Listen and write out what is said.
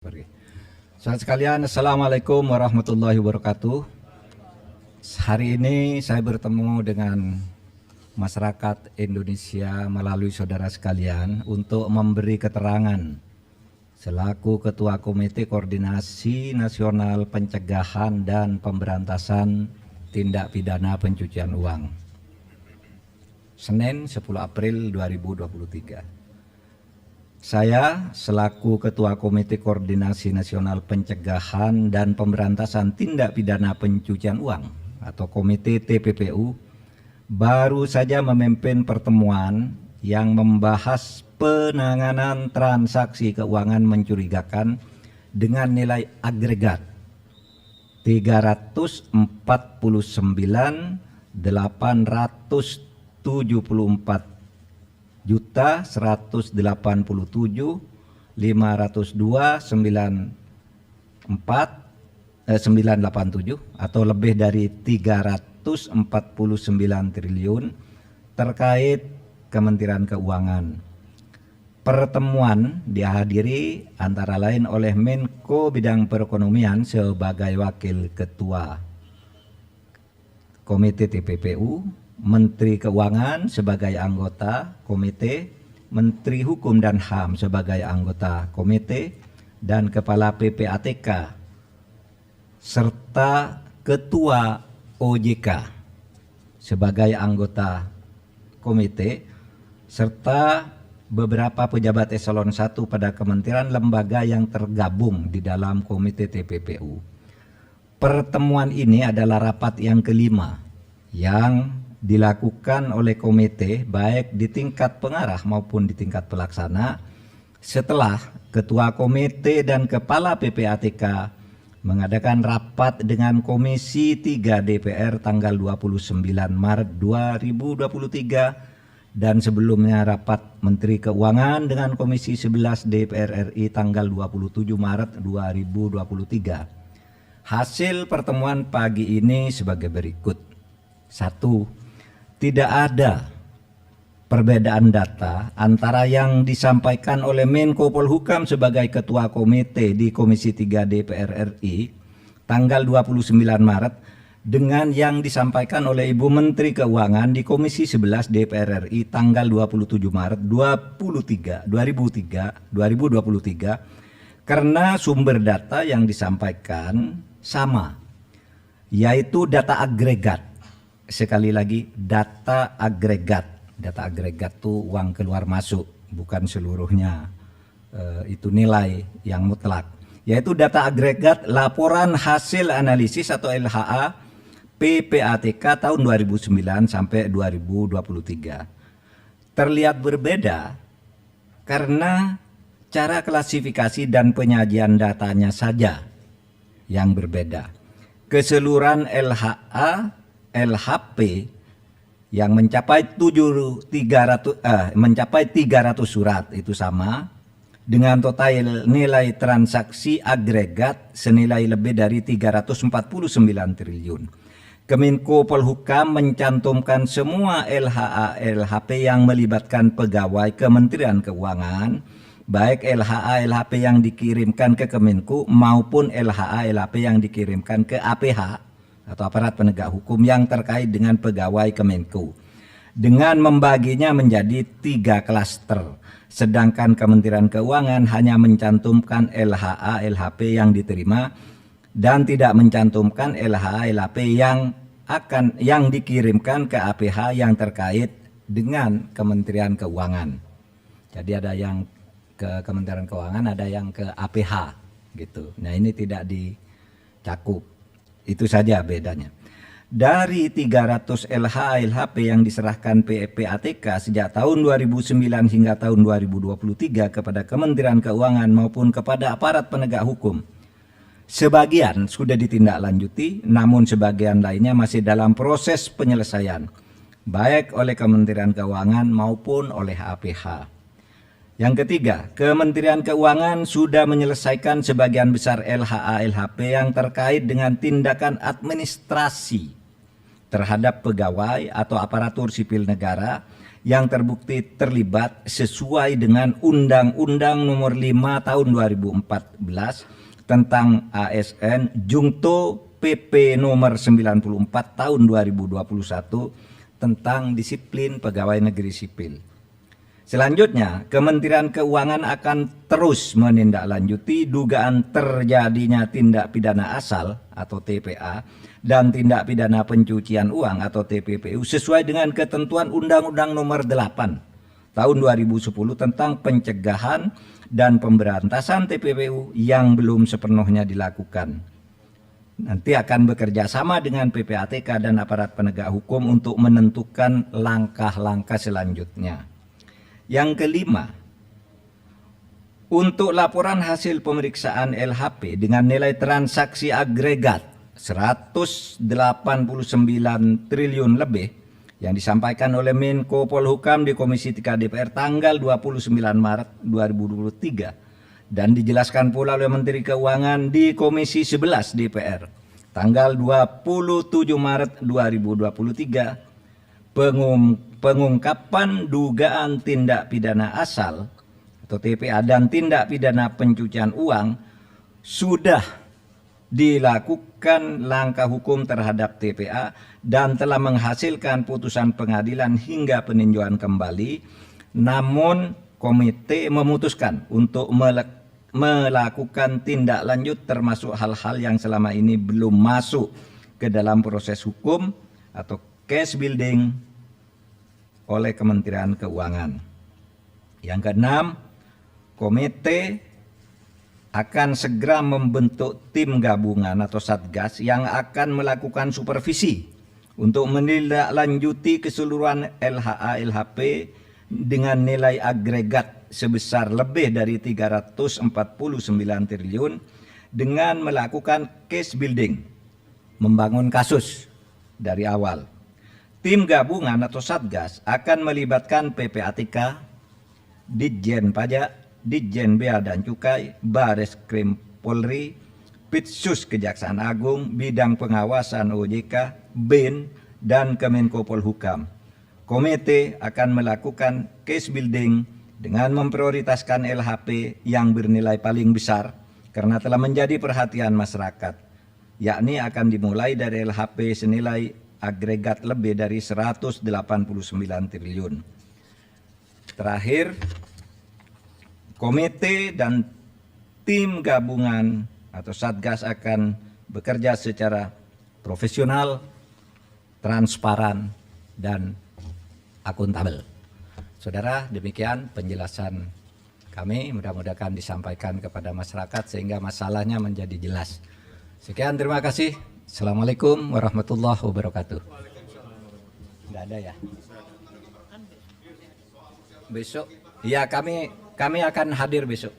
Saudara sekalian, Assalamualaikum warahmatullahi wabarakatuh. Hari ini saya bertemu dengan masyarakat Indonesia melalui saudara sekalian untuk memberi keterangan selaku Ketua Komite Koordinasi Nasional Pencegahan dan Pemberantasan Tindak Pidana Pencucian Uang. Senin 10 April 2023. Saya selaku Ketua Komite Koordinasi Nasional Pencegahan dan Pemberantasan Tindak Pidana Pencucian Uang atau Komite TPPU baru saja memimpin pertemuan yang membahas penanganan transaksi keuangan mencurigakan dengan nilai agregat 349.874 juta 187.502.987 atau lebih dari 349 triliun terkait Kementerian Keuangan. Pertemuan dihadiri antara lain oleh Menko Bidang Perekonomian sebagai Wakil Ketua Komite TPPU, Menteri Keuangan sebagai anggota komite, Menteri Hukum dan HAM sebagai anggota komite, dan Kepala PPATK serta Ketua OJK sebagai anggota komite, serta beberapa pejabat eselon 1 pada kementerian lembaga yang tergabung di dalam komite TPPU. Pertemuan ini adalah rapat yang kelima yang dilakukan oleh komite baik di tingkat pengarah maupun di tingkat pelaksana setelah Ketua Komite dan Kepala PPATK mengadakan rapat dengan Komisi 3 DPR tanggal 29 Maret 2023 dan sebelumnya rapat Menteri Keuangan dengan Komisi 11 DPR RI tanggal 27 Maret 2023. Hasil pertemuan pagi ini sebagai berikut. 1. Tidak ada perbedaan data antara yang disampaikan oleh Menko Polhukam sebagai Ketua Komite di Komisi 3 DPR RI tanggal 29 Maret dengan yang disampaikan oleh Ibu Menteri Keuangan di Komisi 11 DPR RI tanggal 27 Maret 2023 karena sumber data yang disampaikan sama, yaitu data agregat. Sekali lagi, data agregat. Data agregat itu uang keluar masuk, bukan seluruhnya itu nilai yang mutlak. Yaitu data agregat laporan hasil analisis atau LHA PPATK tahun 2009 sampai 2023. Terlihat berbeda karena cara klasifikasi dan penyajian datanya saja yang berbeda. Keseluruhan LHP yang mencapai 300 surat itu sama dengan total nilai transaksi agregat senilai lebih dari 349 triliun. Kemenko Polhukam mencantumkan semua LHA-LHP yang melibatkan pegawai Kementerian Keuangan, baik LHA-LHP yang dikirimkan ke Kemenko maupun LHA-LHP yang dikirimkan ke APH atau aparat penegak hukum yang terkait dengan pegawai Kemenko, dengan membaginya menjadi 3 klaster, sedangkan Kementerian Keuangan hanya mencantumkan LHA-LHP yang diterima dan tidak mencantumkan LHA-LHP yang dikirimkan ke APH yang terkait dengan Kementerian Keuangan. Jadi ada yang ke Kementerian Keuangan, ada yang ke APH gitu. Nah, ini tidak dicakup. Itu saja bedanya. Dari 300 LHA-LHP yang diserahkan PPATK sejak tahun 2009 hingga tahun 2023 kepada Kementerian Keuangan maupun kepada aparat penegak hukum, sebagian sudah ditindaklanjuti, namun sebagian lainnya masih dalam proses penyelesaian, baik oleh Kementerian Keuangan maupun oleh APH. Yang ketiga, Kementerian Keuangan sudah menyelesaikan sebagian besar LHA-LHP yang terkait dengan tindakan administrasi terhadap pegawai atau aparatur sipil negara yang terbukti terlibat sesuai dengan Undang-Undang Nomor 5 Tahun 2014 tentang ASN Jungto PP Nomor 94 Tahun 2021 tentang disiplin pegawai negeri sipil. Selanjutnya, Kementerian Keuangan akan terus menindaklanjuti dugaan terjadinya tindak pidana asal atau TPA dan tindak pidana pencucian uang atau TPPU sesuai dengan ketentuan Undang-Undang Nomor 8 Tahun 2010 tentang pencegahan dan pemberantasan TPPU yang belum sepenuhnya dilakukan. Nanti akan bekerja sama dengan PPATK dan aparat penegak hukum untuk menentukan langkah-langkah selanjutnya. Yang kelima, untuk laporan hasil pemeriksaan LHP dengan nilai transaksi agregat 189 triliun lebih yang disampaikan oleh Menko Polhukam di Komisi 3 DPR tanggal 29 Maret 2023 dan dijelaskan pula oleh Menteri Keuangan di Komisi 11 DPR tanggal 27 Maret 2023, pengungkapan dugaan tindak pidana asal atau TPA dan tindak pidana pencucian uang sudah dilakukan langkah hukum terhadap TPA dan telah menghasilkan putusan pengadilan hingga peninjauan kembali. Namun komite memutuskan untuk melakukan tindak lanjut termasuk hal-hal yang selama ini belum masuk ke dalam proses hukum atau case building oleh Kementerian Keuangan. Yang keenam, komite akan segera membentuk tim gabungan atau satgas yang akan melakukan supervisi untuk menindaklanjuti keseluruhan LHA LHP dengan nilai agregat sebesar lebih dari 349 triliun dengan melakukan case building, membangun kasus dari awal. Tim gabungan atau satgas akan melibatkan PPATK, Ditjen Pajak, Ditjen Bea dan Cukai, Bareskrim Polri, Pitsus Kejaksaan Agung, Bidang Pengawasan OJK, BIN, dan Kemenko Polhukam. Komite akan melakukan case building dengan memprioritaskan LHP yang bernilai paling besar karena telah menjadi perhatian masyarakat, yakni akan dimulai dari LHP senilai agregat lebih dari 189 triliun. Terakhir, komite dan tim gabungan atau satgas akan bekerja secara profesional, transparan, dan akuntabel. Saudara, demikian penjelasan kami, mudah-mudahan disampaikan kepada masyarakat sehingga masalahnya menjadi jelas. Sekian, terima kasih. Assalamualaikum warahmatullahi wabarakatuh. Tidak ada ya? Besok? Ya, kami akan hadir besok.